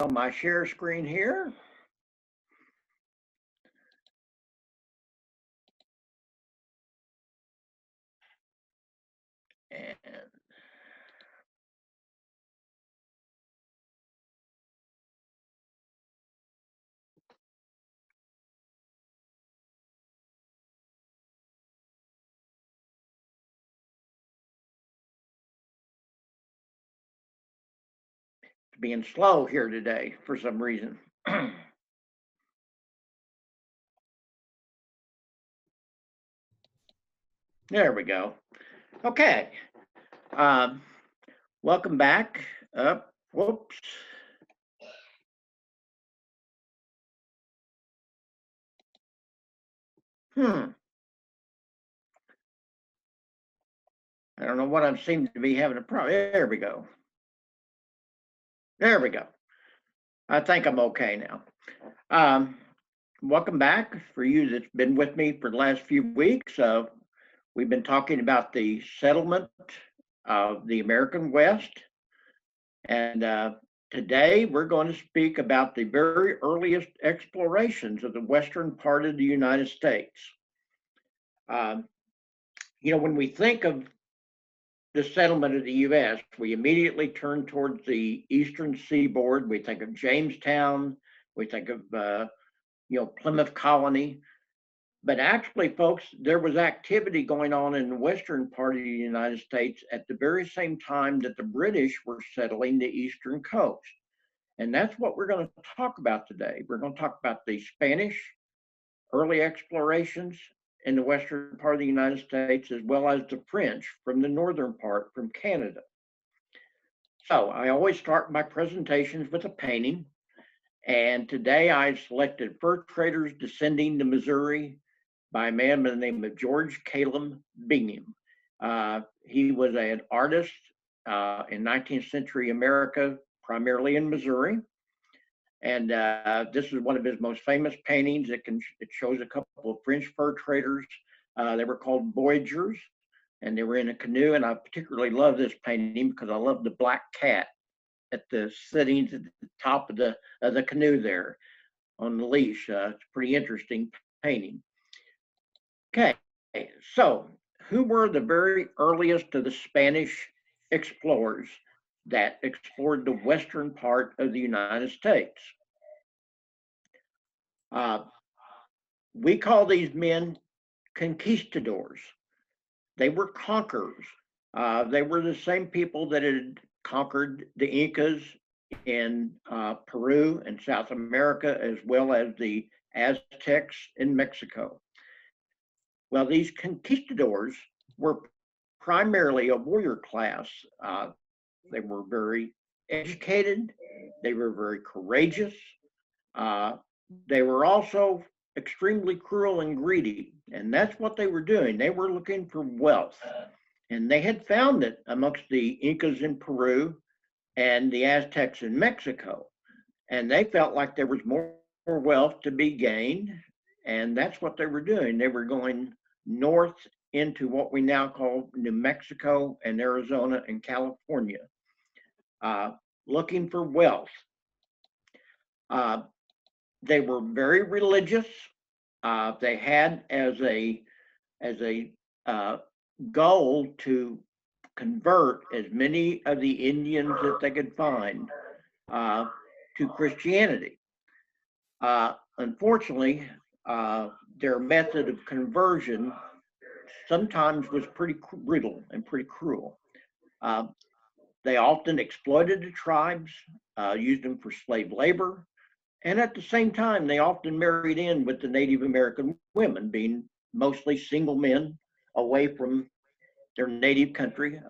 on my share screen here. And it's being slow here today for some reason. There we go. Okay. Welcome back. Whoops. I don't know what I seem to be having a problem. There we go. There we go. I think I'm okay now. Welcome back. For you that's been with me for the last few weeks, we've been talking about the settlement of the American West. And today we're going to speak about the very earliest explorations of the western part of the United States. When we think of the settlement of the U.S., we immediately turn towards the eastern seaboard. We think of Jamestown. We think of Plymouth Colony. But actually, folks, there was activity going on in the western part of the United States at the very same time that the British were settling the eastern coast. And that's what we're going to talk about today. We're going to talk about the Spanish early explorations in the western part of the United States, as well as the French from the northern part, from Canada. So I always start my presentations with a painting. And today I selected Fur Traders Descending the Missouri by a man by the name of George Caleb Bingham. He was an artist in 19th century America, primarily in Missouri. And this is one of his most famous paintings. It shows a couple of French fur traders. They were called voyageurs, and they were in a canoe. And I particularly love this painting because I love the black cat at the sitting at the top of the canoe there on the leash. It's a pretty interesting painting. Okay, so who were the very earliest of the Spanish explorers that explored the western part of the United States? We call these men conquistadors. They were conquerors. They were the same people that had conquered the Incas in Peru and South America, as well as the Aztecs in Mexico. Well, these conquistadors were primarily a warrior class. They were very educated. They were very courageous. They were also extremely cruel and greedy. And that's what they were doing. They were looking for wealth. And they had found it amongst the Incas in Peru and the Aztecs in Mexico. And they felt like there was more wealth to be gained. And that's what they were doing. They were going north into what we now call New Mexico and Arizona and California, looking for wealth. They were very religious. They had as a goal to convert as many of the Indians that they could find to Christianity. Unfortunately, their method of conversion sometimes was pretty brutal and pretty cruel. They often exploited the tribes, used them for slave labor, and at the same time, they often married in with the Native American women, being mostly single men away from their native country.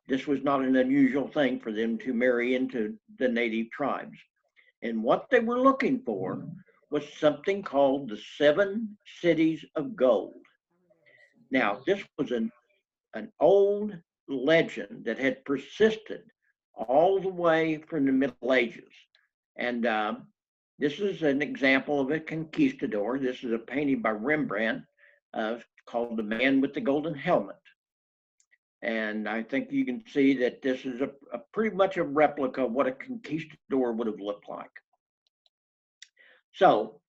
This was not an unusual thing for them to marry into the native tribes. And what they were looking for was something called the 7 cities of gold. Now, this was an old legend that had persisted all the way from the Middle Ages. And this is an example of a conquistador. This is a painting by Rembrandt called The Man with the Golden Helmet. And I think you can see that this is a pretty much a replica of what a conquistador would have looked like. So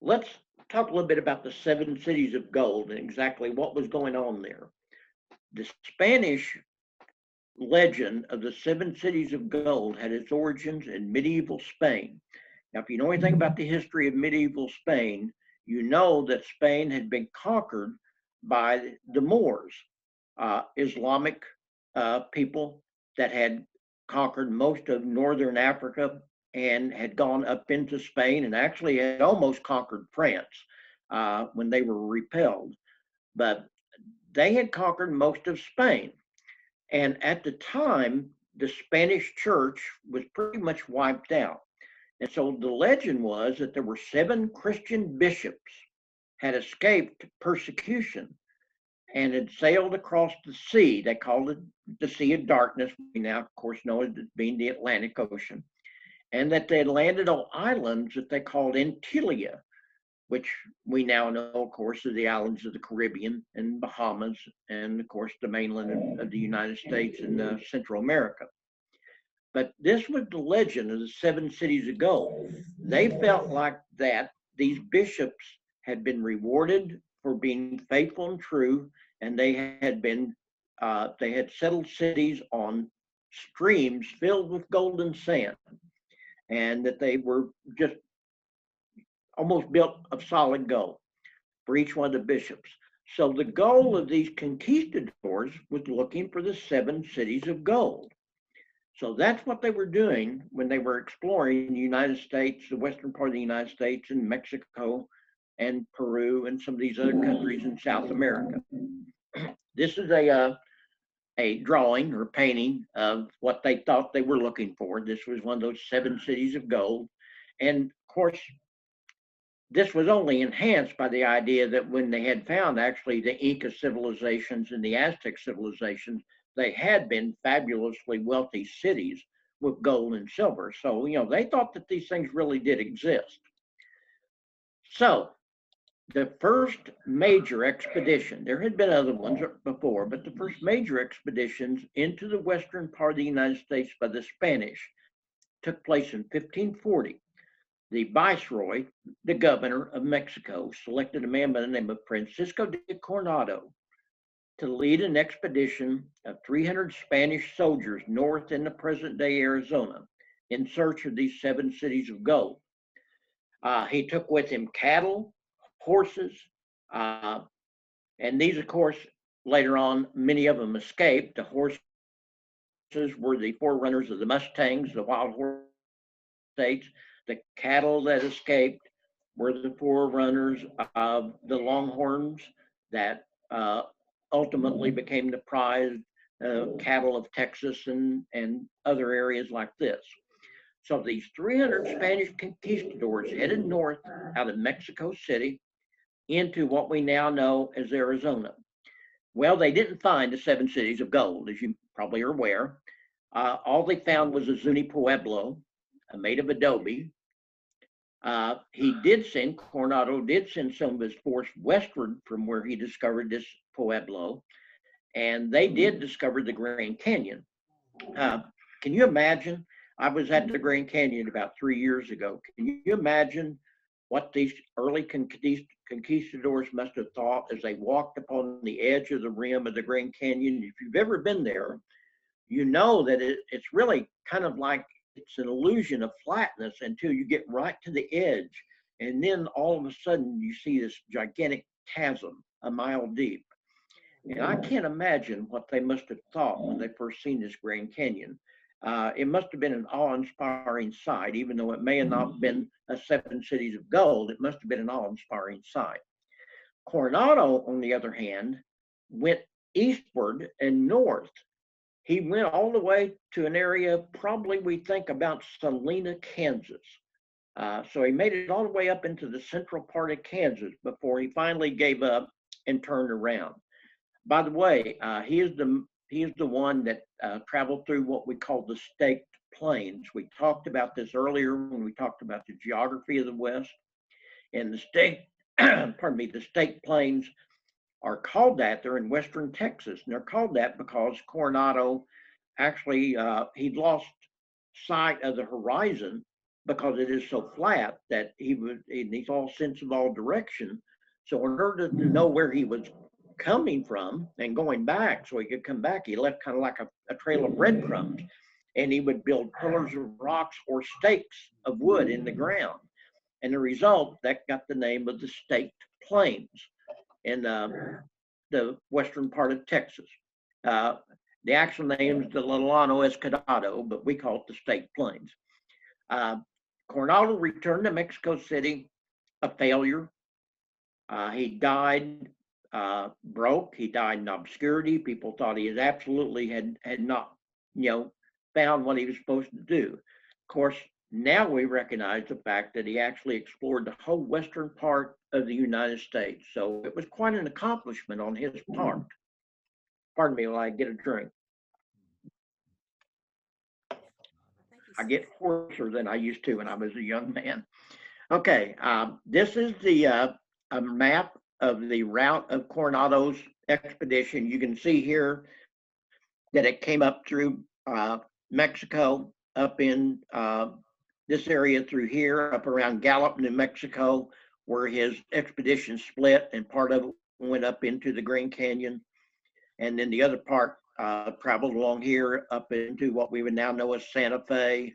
let's talk a little bit about the 7 cities of gold and exactly what was going on there. The Spanish legend of the 7 cities of gold had its origins in medieval Spain. Now, if you know anything about the history of medieval Spain, you know that Spain had been conquered by the Moors, Islamic people that had conquered most of northern Africa and had gone up into Spain and actually had almost conquered France when they were repelled. But they had conquered most of Spain. And at the time, the Spanish church was pretty much wiped out. And so the legend was that there were 7 Christian bishops had escaped persecution and had sailed across the sea. They called it the Sea of Darkness. We now, of course, know it as being the Atlantic Ocean. And that they had landed on islands that they called Antilia, which we now know, of course, are the islands of the Caribbean and Bahamas, and of course, the mainland of the United States and Central America. But this was the legend of the 7 cities of gold. They felt like that these bishops had been rewarded for being faithful and true, and they had settled cities on streams filled with golden sand, and that they were just almost built of solid gold for each one of the bishops. So the goal of these conquistadors was looking for the 7 cities of gold. So that's what they were doing when they were exploring the United States, the western part of the United States, and Mexico and Peru and some of these other countries in South America. This is a drawing or painting of what they thought they were looking for. This was one of those 7 cities of gold. And of course, this was only enhanced by the idea that when they had found actually the Inca civilizations and the Aztec civilizations, they had been fabulously wealthy cities with gold and silver. So, they thought that these things really did exist. So, the first major expedition, there had been other ones before, but the first major expeditions into the western part of the United States by the Spanish took place in 1540. The viceroy, the governor of Mexico, selected a man by the name of Francisco de Coronado to lead an expedition of 300 Spanish soldiers north in the present-day Arizona in search of these 7 cities of gold. He took with him cattle, horses, and these, of course, later on, many of them escaped. The horses were the forerunners of the Mustangs, the wild horse states. The cattle that escaped were the forerunners of the Longhorns that ultimately became the prized cattle of Texas and other areas like this. So these 300 Spanish conquistadors headed north out of Mexico City into what we now know as Arizona. Well, they didn't find the 7 cities of gold, as you probably are aware. All they found was a Zuni Pueblo made of adobe. Coronado did send some of his force westward from where he discovered this Pueblo, and they did discover the Grand Canyon. Can you imagine? I was at the Grand Canyon about 3 years ago. Can you imagine what these early conquistadors must have thought as they walked upon the edge of the rim of the Grand Canyon? If you've ever been there, you know that it's really kind of like it's an illusion of flatness until you get right to the edge. And then all of a sudden you see this gigantic chasm a mile deep. And I can't imagine what they must have thought when they first seen this Grand Canyon. It must have been an awe-inspiring sight, even though it may have not been a 7 cities of gold. It must have been an awe-inspiring sight. Coronado, on the other hand, went eastward and north. He went all the way to an area, probably we think about Salina, Kansas. So he made it all the way up into the central part of Kansas before he finally gave up and turned around. By the way, he is the one that traveled through what we call the staked plains. We talked about this earlier when we talked about the geography of the West. And the staked, the staked plains are called that. They're in western Texas, and they're called that because Coronado actually he'd lost sight of the horizon because it is so flat that he's all sense of all direction. So in order to know where he was coming from and going back so he could come back, he left kind of like a trail of breadcrumbs. And he would build pillars of rocks or stakes of wood in the ground. And the result, that got the name of the Staked Plains in the western part of Texas. The actual name is the Llano Escudado, but we call it the Staked Plains. Coronado returned to Mexico City, a failure. He died broke. He died in obscurity. People thought he absolutely had not, found what he was supposed to do. Of course, now we recognize the fact that he actually explored the whole western part of the United States. So it was quite an accomplishment on his part. Pardon me while I get a drink. I get hoarser than I used to when I was a young man. Okay, this is the a map of the route of Coronado's expedition. You can see here that it came up through Mexico, up in this area through here, up around Gallup, New Mexico, where his expedition split, and part of it went up into the Grand Canyon. And then the other part traveled along here up into what we would now know as Santa Fe,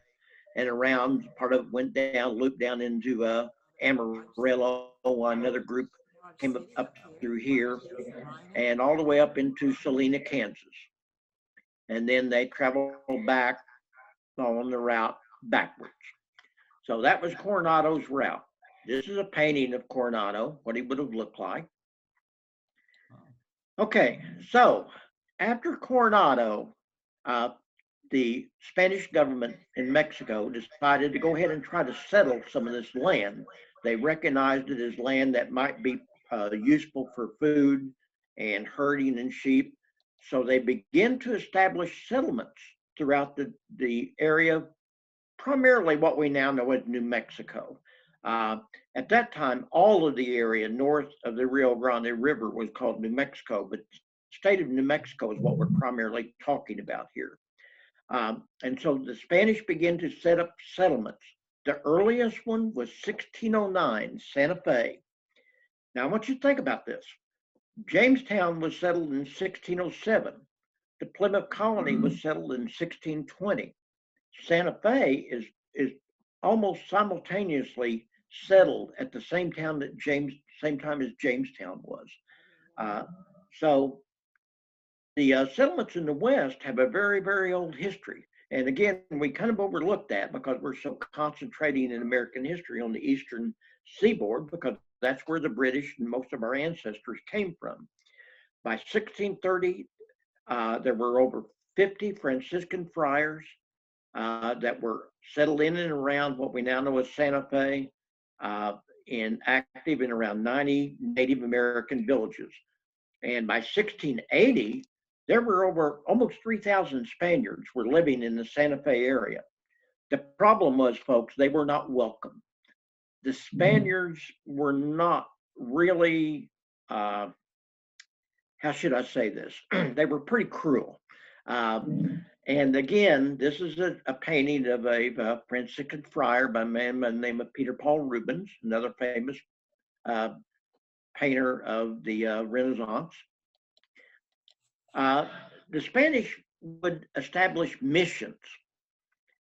and around, part of it went down, looped down into Amarillo. Another group came up through here and all the way up into Salina, Kansas. And then they traveled back on the route backwards. So that was Coronado's route. This is a painting of Coronado, what he would have looked like. Okay, so after Coronado, the Spanish government in Mexico decided to go ahead and try to settle some of this land. They recognized it as land that might be useful for food and herding and sheep. So they began to establish settlements throughout the area, primarily what we now know as New Mexico. At that time, all of the area north of the Rio Grande River was called New Mexico, but the state of New Mexico is what we're primarily talking about here. And so the Spanish began to set up settlements. The earliest one was 1609, Santa Fe. Now I want you to think about this. Jamestown was settled in 1607. The Plymouth colony was settled in 1620. Santa Fe is almost simultaneously settled at the same time that same time as Jamestown was. So the settlements in the West have a very, very old history. And again, we kind of overlook that because we're so concentrating in American history on the eastern seaboard, because that's where the British and most of our ancestors came from. By 1630, there were over 50 Franciscan friars that were settled in and around what we now know as Santa Fe, and active in around 90 Native American villages. And by 1680, there were over almost 3,000 Spaniards were living in the Santa Fe area. The problem was, folks, they were not welcome. The Spaniards were not really, how should I say this? They were pretty cruel. And again, this is a painting of a Franciscan friar by a man by the name of Peter Paul Rubens, another famous painter of the Renaissance. The Spanish would establish missions,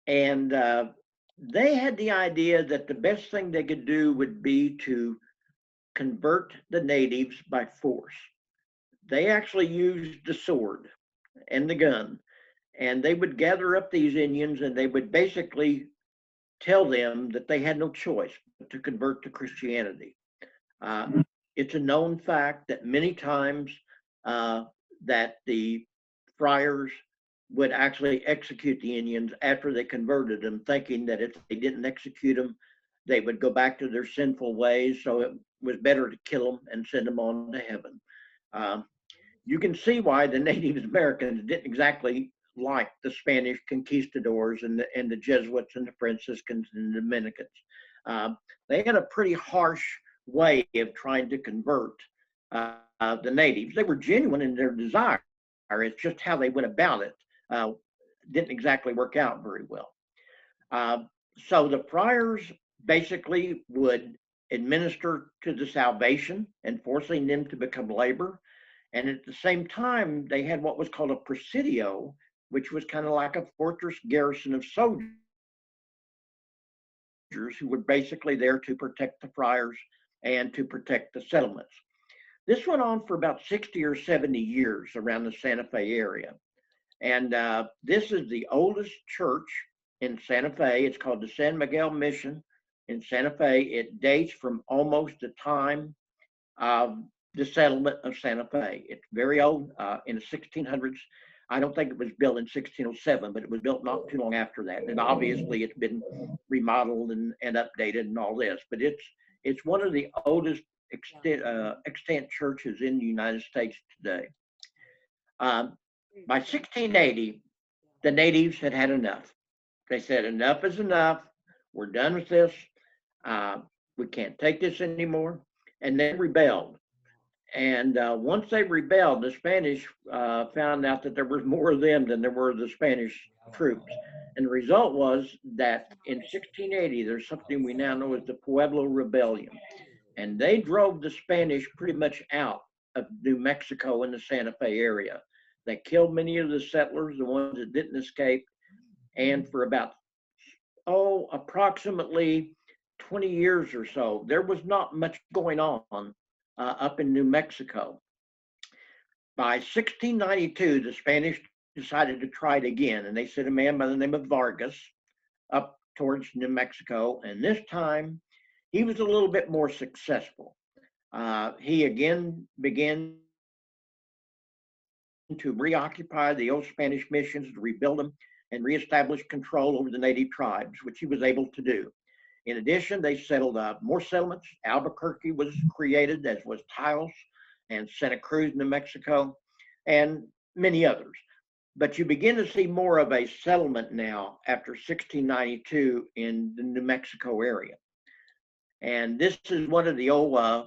and they had the idea that the best thing they could do would be to convert the natives by force. They actually used the sword and the gun, and they would gather up these Indians and they would basically tell them that they had no choice but to convert to Christianity. It's a known fact that many times that the friars would actually execute the Indians after they converted them, thinking that if they didn't execute them, they would go back to their sinful ways. So it was better to kill them and send them on to heaven. You can see why the Native Americans didn't exactly like the Spanish conquistadors and the Jesuits and the Franciscans and the Dominicans. They had a pretty harsh way of trying to convert the natives. They were genuine in their desire. It's just how they went about it didn't exactly work out very well. Uh, so the friars basically would administer to the salvation and forcing them to become labor. And at the same time, they had what was called a presidio, which was kind of like a fortress garrison of soldiers who were basically there to protect the friars and to protect the settlements. This went on for about 60 or 70 years around the Santa Fe area. And this is the oldest church in Santa Fe. It's called the San Miguel Mission in Santa Fe. It dates from almost the time of the settlement of Santa Fe. It's very old, in the 1600s. I don't think it was built in 1607, but it was built not too long after that. And obviously it's been remodeled and updated and all this, but it's one of the oldest extant churches in the United States today. By 1680, the natives had had enough. They said, enough is enough. We're done with this. We can't take this anymore. And they rebelled. And once they rebelled, the Spanish found out that there was more of them than there were the Spanish troops. And the result was that in 1680, there's something we now know as the Pueblo Rebellion. And they drove the Spanish pretty much out of New Mexico in the Santa Fe area. They killed many of the settlers, the ones that didn't escape. And for about, approximately 20 years or so, there was not much going on up in New Mexico. By 1692, the Spanish decided to try it again, and they sent a man by the name of Vargas up towards New Mexico, and this time he was a little bit more successful. He again began to reoccupy the old Spanish missions, to rebuild them, and reestablish control over the native tribes, which he was able to do. In addition, they settled more settlements. Albuquerque was created, as was Taos and Santa Cruz, New Mexico, and many others. But you begin to see more of a settlement now after 1692 in the New Mexico area. And this is one of the old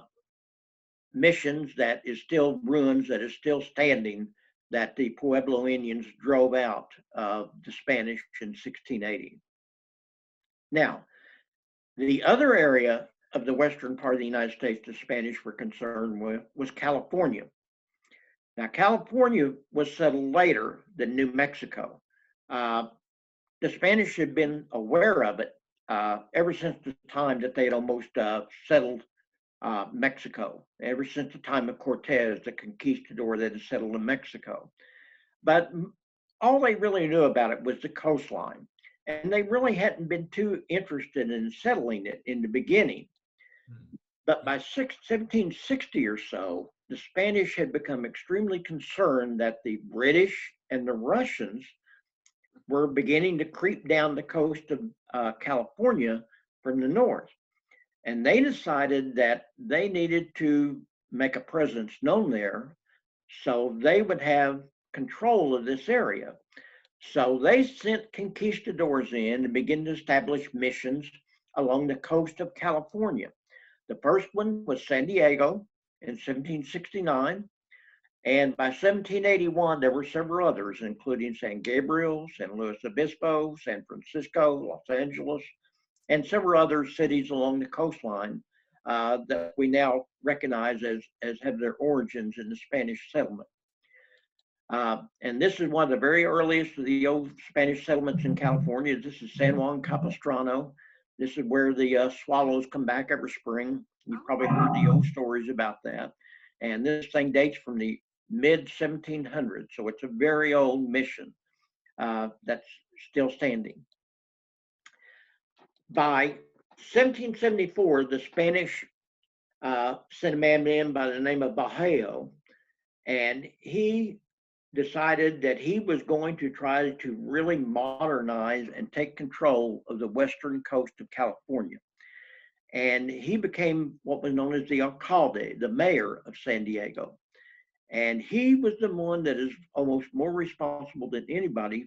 missions that is still ruins, that is still standing, that the Pueblo Indians drove out of the Spanish in 1680. Now, the other area of the western part of the United States the Spanish were concerned with was California. Now, California was settled later than New Mexico. The Spanish had been aware of it ever since the time that they had almost settled Mexico, ever since the time of Cortez, the conquistador that had settled in Mexico. But all they really knew about it was the coastline. And they really hadn't been too interested in settling it in the beginning. But by 1760 or so, the Spanish had become extremely concerned that the British and the Russians were beginning to creep down the coast of California from the north. And they decided that they needed to make a presence known there so they would have control of this area. So they sent conquistadors in and began to establish missions along the coast of California. The first one was San Diego in 1769. And by 1781, there were several others, including San Gabriel, San Luis Obispo, San Francisco, Los Angeles, and several other cities along the coastline that we now recognize as have their origins in the Spanish settlement. And this is one of the very earliest of the old Spanish settlements in California. This is San Juan Capistrano. This is where the swallows come back every spring. You've probably heard the old stories about that. And this thing dates from the mid 1700s. So it's a very old mission that's still standing. By 1774, the Spanish sent a man in by the name of Bajo, and he decided that he was going to try to really modernize and take control of the western coast of California. And he became what was known as the alcalde, the mayor of San Diego. And he was the one that is almost more responsible than anybody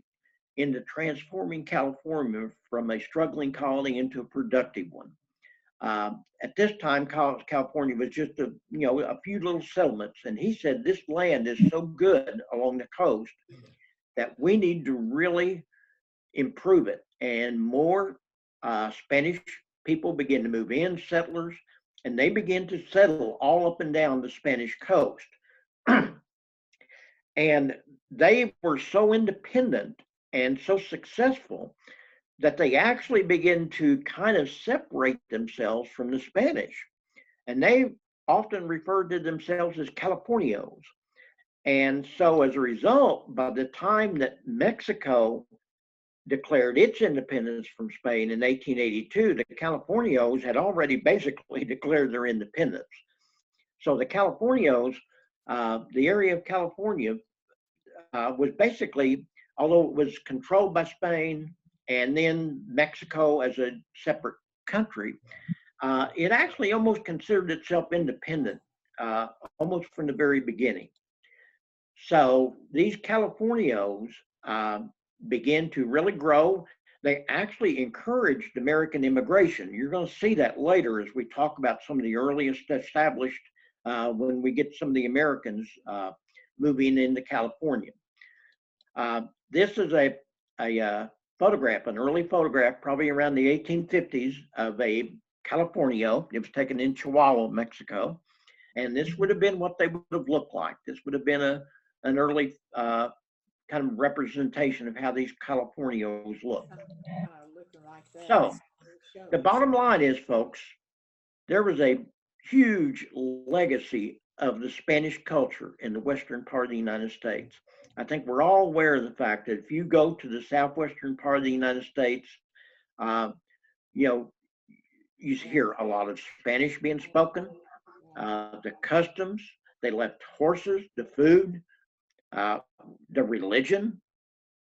into transforming California from a struggling colony into a productive one. At this time, California was just a few little settlements, and he said this land is so good along the coast that we need to really improve it. And more Spanish people begin to move in, settlers, and they begin to settle all up and down the Spanish coast. And they were so independent and so successful that they actually begin to kind of separate themselves from the Spanish. And they often referred to themselves as Californios. And so as a result, by the time that Mexico declared its independence from Spain in 1882, the Californios had already basically declared their independence. So the Californios, the area of California was basically, although it was controlled by Spain and then Mexico as a separate country, it actually almost considered itself independent, almost from the very beginning. So these Californios began to really grow. They actually encouraged American immigration. You're going to see that later as we talk about some of the earliest established, when we get some of the Americans moving into California. This is a photograph, an early photograph, probably around the 1850s, of a Californio. It was taken in Chihuahua, Mexico. And this would have been what they would have looked like. This would have been an early kind of representation of how these Californios look. So the bottom line is, folks, there was a huge legacy of the Spanish culture in the western part of the United States. I think we're all aware of the fact that if you go to the southwestern part of the United States, you hear a lot of Spanish being spoken. The customs, they left horses, the food, the religion,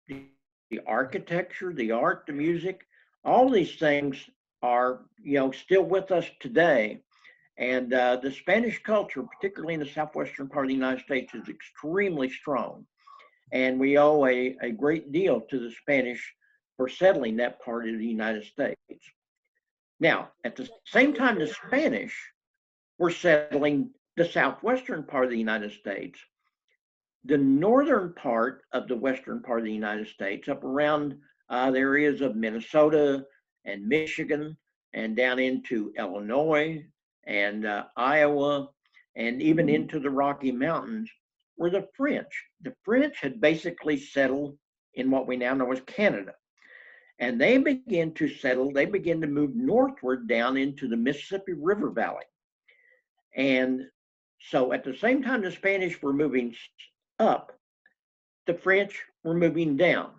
the architecture, the art, the music, all these things are, still with us today. And the Spanish culture, particularly in the southwestern part of the United States, is extremely strong. And we owe a great deal to the Spanish for settling that part of the United States. Now, at the same time, the Spanish were settling the southwestern part of the United States. The northern part of the western part of the United States, up around the areas of Minnesota and Michigan, and down into Illinois and Iowa, and even into the Rocky Mountains, were the French. The French had basically settled in what we now know as Canada. And they began to settle, they began to move northward down into the Mississippi River Valley. And so at the same time the Spanish were moving up, the French were moving down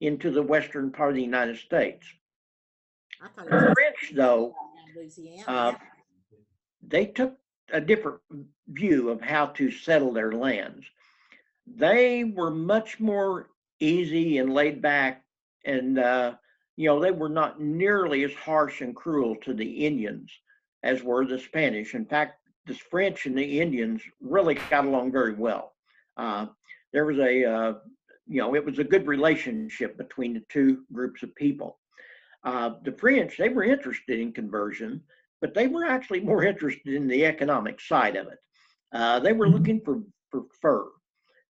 into the western part of the United States. The French, though, they took a different view of how to settle their lands. They were much more easy and laid back, and they were not nearly as harsh and cruel to the Indians as were the Spanish. In fact, the French and the Indians really got along very well. There was it was a good relationship between the two groups of people. The French, they were interested in conversion, but they were actually more interested in the economic side of it. They were looking for fur.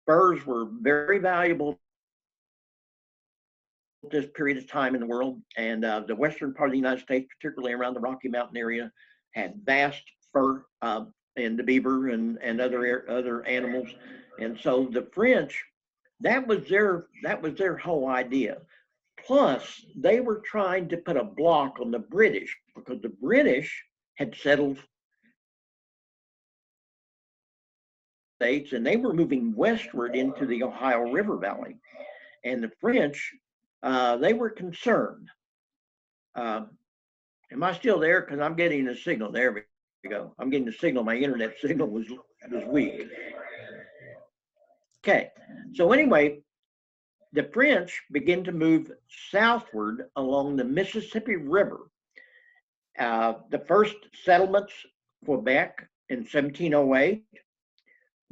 Furs were very valuable at this period of time in the world, and the western part of the United States, particularly around the Rocky Mountain area, had vast fur, and the beaver and other animals. And so the French, that was their whole idea. Plus, they were trying to put a block on the British, because the British had settled states, and they were moving westward into the Ohio River Valley. And the French, they were concerned. Am I still there? Because I'm getting a signal. There we go. I'm getting a signal. My internet signal was weak. Okay. So anyway, the French began to move southward along the Mississippi River. The first settlements, Quebec in 1708,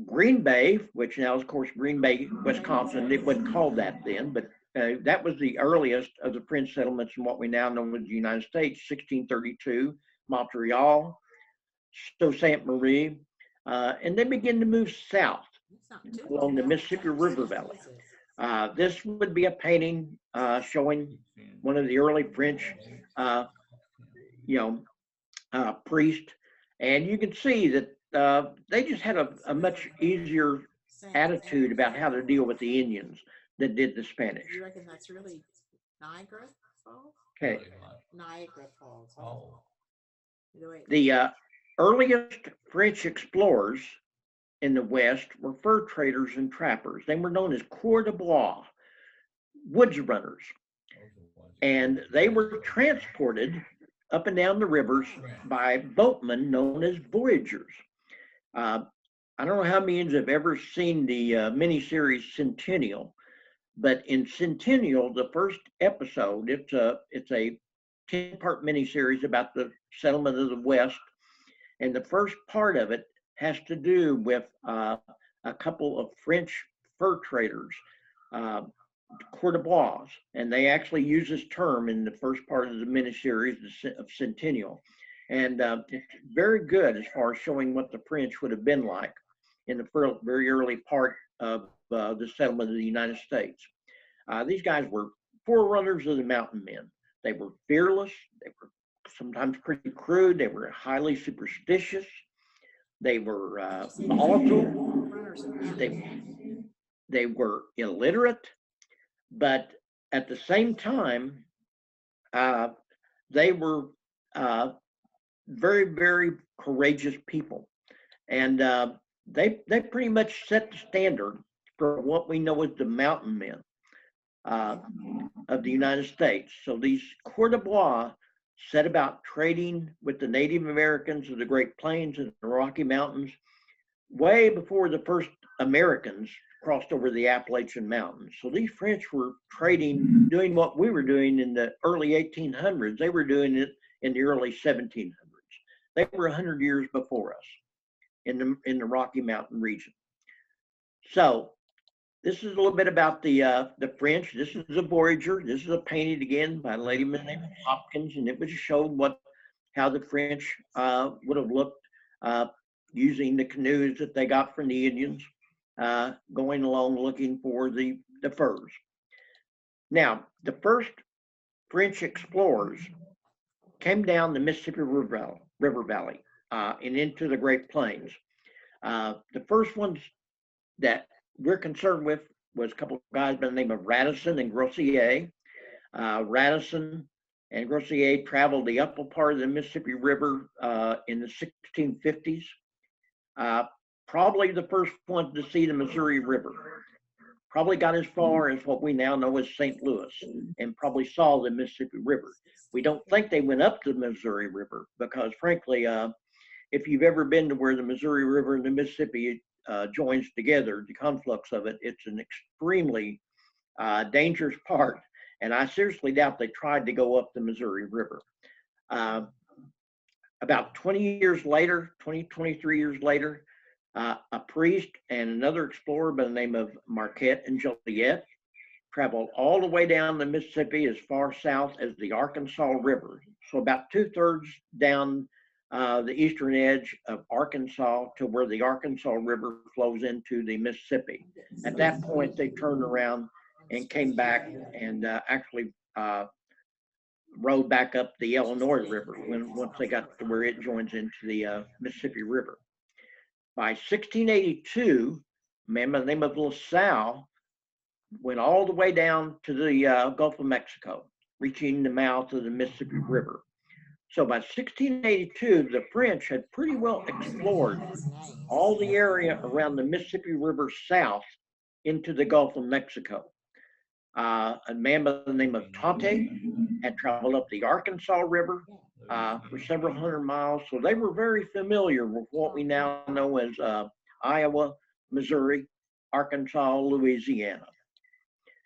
Green Bay, which now is, of course, Green Bay, Wisconsin. It wasn't called that then, but that was the earliest of the French settlements in what we now know as the United States, 1632. Montreal, Sault Ste. Marie, and they begin to move south along the Mississippi River Valley. This would be a painting showing one of the early French, priest, and you can see that they just had a much easier attitude about how to deal with the Indians than did the Spanish. You reckon that's really Niagara Falls? Okay. Niagara Falls. Oh. The earliest French explorers in the West were fur traders and trappers. They were known as coureurs de bois, woods runners. And they were transported up and down the rivers by boatmen known as voyagers. I don't know how many of you have ever seen the miniseries Centennial, but in Centennial, the first episode, it's a 10-part miniseries about the settlement of the West, and the first part of it has to do with a couple of French fur traders, coureurs de bois, and they actually use this term in the first part of the miniseries of Centennial. And it's very good as far as showing what the French would have been like in the very early part of the settlement of the United States. These guys were forerunners of the mountain men. They were fearless. They were sometimes pretty crude. They were highly superstitious. They were volatile. They were illiterate, but at the same time, they were very, very courageous people, and they pretty much set the standard for what we know as the mountain men of the United States. So these coureurs de bois set about trading with the Native Americans of the Great Plains and the Rocky Mountains way before the first Americans crossed over the Appalachian Mountains. So these French were trading, doing what we were doing in the early 1800s. They were doing it in the early 1700s. They were 100 years before us in the Rocky Mountain region. So this is a little bit about the French. This is a voyager. This is a painting again by a lady named Hopkins, and it was showed how the French would have looked using the canoes that they got from the Indians, going along looking for the furs. Now, the first French explorers came down the Mississippi River Valley and into the Great Plains. The first ones that we're concerned with was a couple of guys by the name of Radisson and Grossier. Radisson and Grossier traveled the upper part of the Mississippi River in the 1650s. Probably the first one to see the Missouri River. Probably got as far as what we now know as St. Louis, and probably saw the Mississippi River. We don't think they went up the Missouri River because, frankly, if you've ever been to where the Missouri River and the Mississippi joins together, the conflux of it, it's an extremely dangerous part. And I seriously doubt they tried to go up the Missouri River. About 20 years later, 23 years later, a priest and another explorer by the name of Marquette and Joliet traveled all the way down the Mississippi as far south as the Arkansas River. So about 2/3 down the eastern edge of Arkansas to where the Arkansas River flows into the Mississippi. At that point, they turned around and came back and actually rode back up the Illinois River once they got to where it joins into the Mississippi River. By 1682, a man by the name of LaSalle went all the way down to the Gulf of Mexico, reaching the mouth of the Mississippi River. So by 1682, the French had pretty well explored all the area around the Mississippi River south into the Gulf of Mexico. A man by the name of Tate had traveled up the Arkansas River for several hundred miles. So they were very familiar with what we now know as Iowa, Missouri, Arkansas, Louisiana.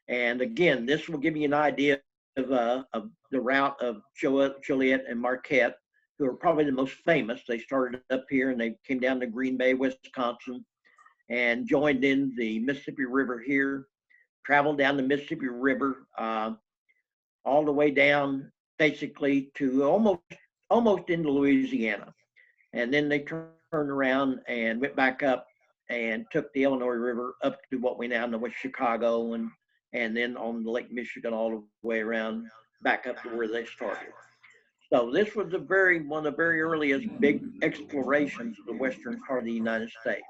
And again, this will give you an idea of the route of Joliet and Marquette, who are probably the most famous. They started up here and they came down to Green Bay, Wisconsin, and joined in the Mississippi River here, traveled down the Mississippi River all the way down basically to almost into Louisiana. And then they turned around and went back up and took the Illinois River up to what we now know as Chicago, and then on the Lake Michigan all the way around back up to where they started. So this was one of the very earliest big explorations of the western part of the United States.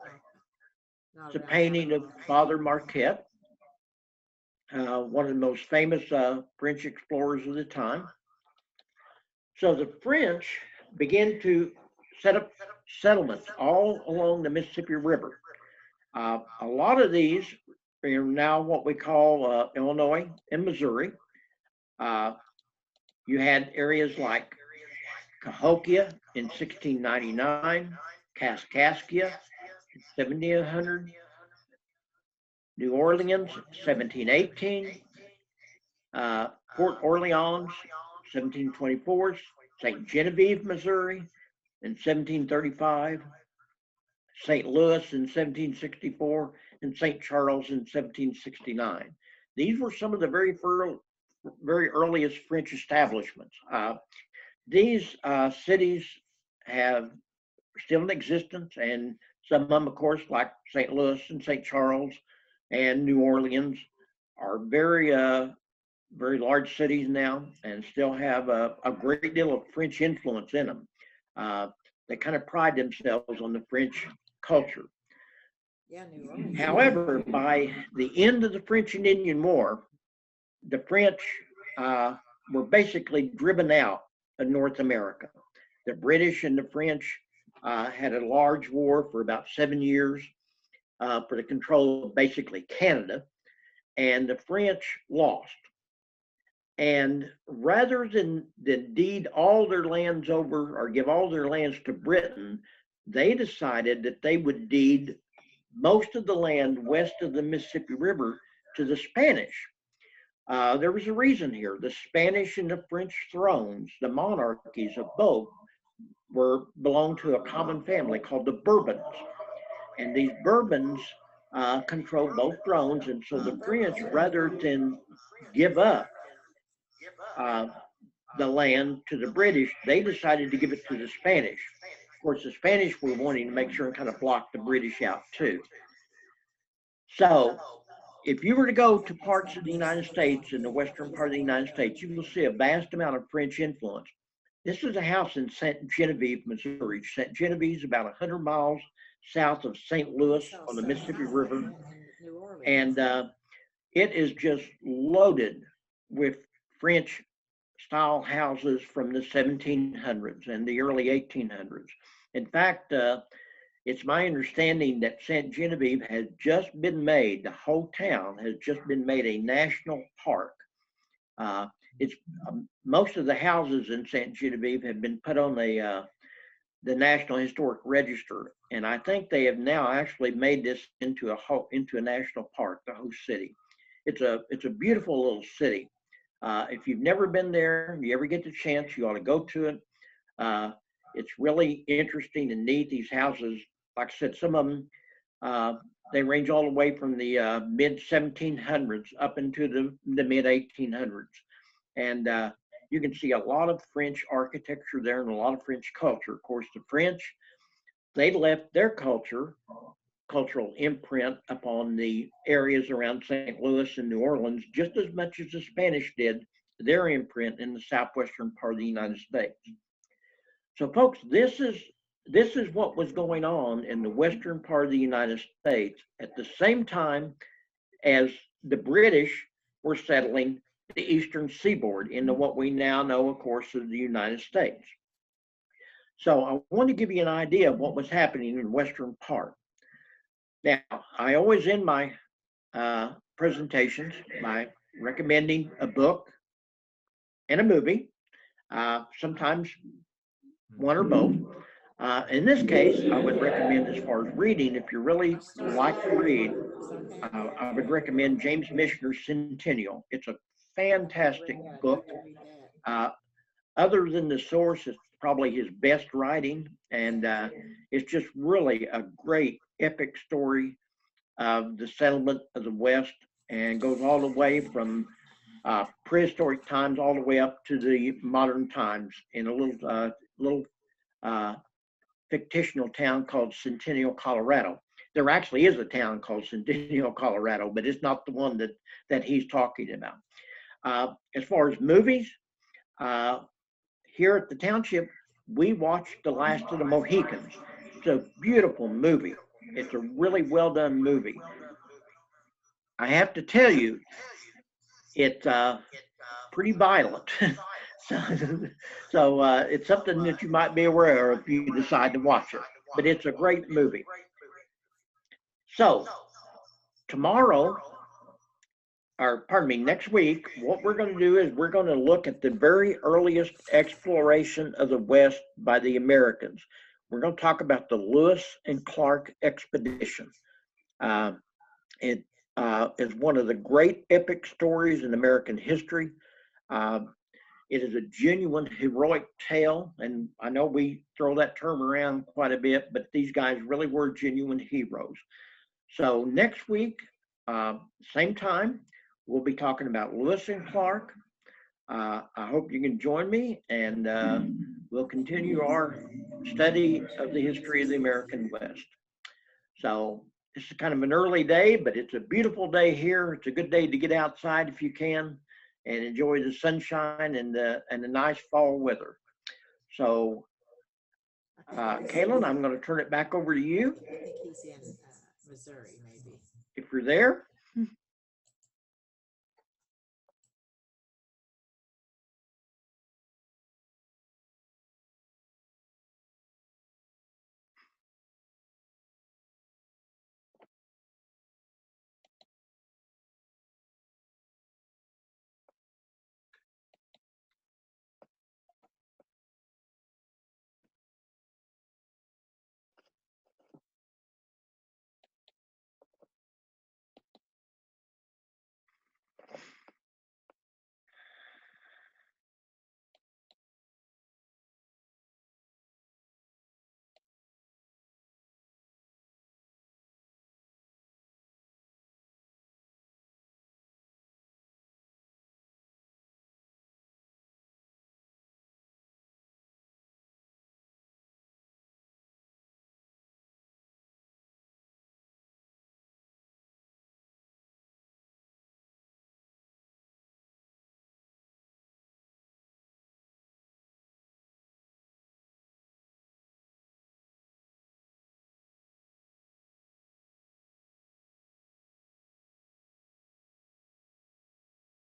It's a painting of Father Marquette, one of the most famous French explorers of the time. So the French began to set up settlements all along the Mississippi River. A lot of these are now what we call Illinois and Missouri. You had areas like Cahokia in 1699, Kaskaskia, 1700, New Orleans, 1718, Port Orleans, 1724, St. Genevieve, Missouri, in 1735, St. Louis in 1764, and St. Charles in 1769. These were some of the very earliest French establishments. These cities have still in existence, and some of them, of course, like St. Louis and St. Charles and New Orleans, are very large cities now and still have a great deal of French influence in them. They kind of pride themselves on the French culture. Yeah, New Orleans. However, by the end of the French and Indian War, the French were basically driven out of North America. The British and the French had a large war for about 7 years for the control of basically Canada, and the French lost. And rather than deed all their lands over or give all their lands to Britain, they decided that they would deed most of the land west of the Mississippi River to the Spanish. There was a reason here. The Spanish and the French thrones, the monarchies of both, belonged to a common family called the Bourbons. And these Bourbons controlled both thrones. And so the French, rather than give up the land to the British, they decided to give it to the Spanish. Of course, the Spanish were wanting to make sure and kind of block the British out too. So if you were to go to parts of the United States, in the western part of the United States, you will see a vast amount of French influence. This is a house in St. Genevieve, Missouri. St. Genevieve is about 100 miles south of St. Louis on the Mississippi River. And it is just loaded with French style houses from the 1700s and the early 1800s. In fact, it's my understanding that St. Genevieve has just been made, the whole town has just been made a national park. It's most of the houses in St. Genevieve have been put on the National Historic Register, and I think they have now actually made this into a national park, the whole city. It's a beautiful little city. If you've never been there, if you ever get the chance, you ought to go to it. It's really interesting and neat. These houses, like I said, some of them, they range all the way from the mid 1700s up into the mid 1800s. And you can see a lot of French architecture there and a lot of French culture. Of course, the French, they left their cultural imprint upon the areas around St. Louis and New Orleans just as much as the Spanish did their imprint in the southwestern part of the United States. So folks, this is what was going on in the western part of the United States at the same time as the British were settling the eastern seaboard into what we now know, of course, as the United States. So I want to give you an idea of what was happening in the western part. Now, I always end my presentations by recommending a book and a movie, sometimes one or both. In this case, I would recommend, as far as reading, if you really like to read, I would recommend James Michener's Centennial. It's a fantastic book. Other than the source, it's probably his best writing, and it's just really a great epic story of the settlement of the West, and goes all the way from prehistoric times all the way up to the modern times in a little fictional town called Centennial, Colorado. There actually is a town called Centennial, Colorado, but it's not the one that he's talking about. As far as movies, here at the township, we watched The Last of the Mohicans. It's a beautiful movie. It's a really well done movie. I have to tell you, it's pretty violent. so it's something that you might be aware of if you decide to watch it. But it's a great movie. So tomorrow, or pardon me, next week, what we're going to do is we're going to look at the very earliest exploration of the West by the Americans. We're going to talk about the Lewis and Clark expedition. It is one of the great epic stories in American history. It is a genuine heroic tale, and I know we throw that term around quite a bit, but these guys really were genuine heroes. So next week, same time, we'll be talking about Lewis and Clark. I hope you can join me, and we'll continue our study of the history of the American West. So this is kind of an early day, but it's a beautiful day here. It's a good day to get outside if you can and enjoy the sunshine and the nice fall weather. So, Kaylin, I'm going to turn it back over to you. I think he's in Missouri, maybe. If you're there.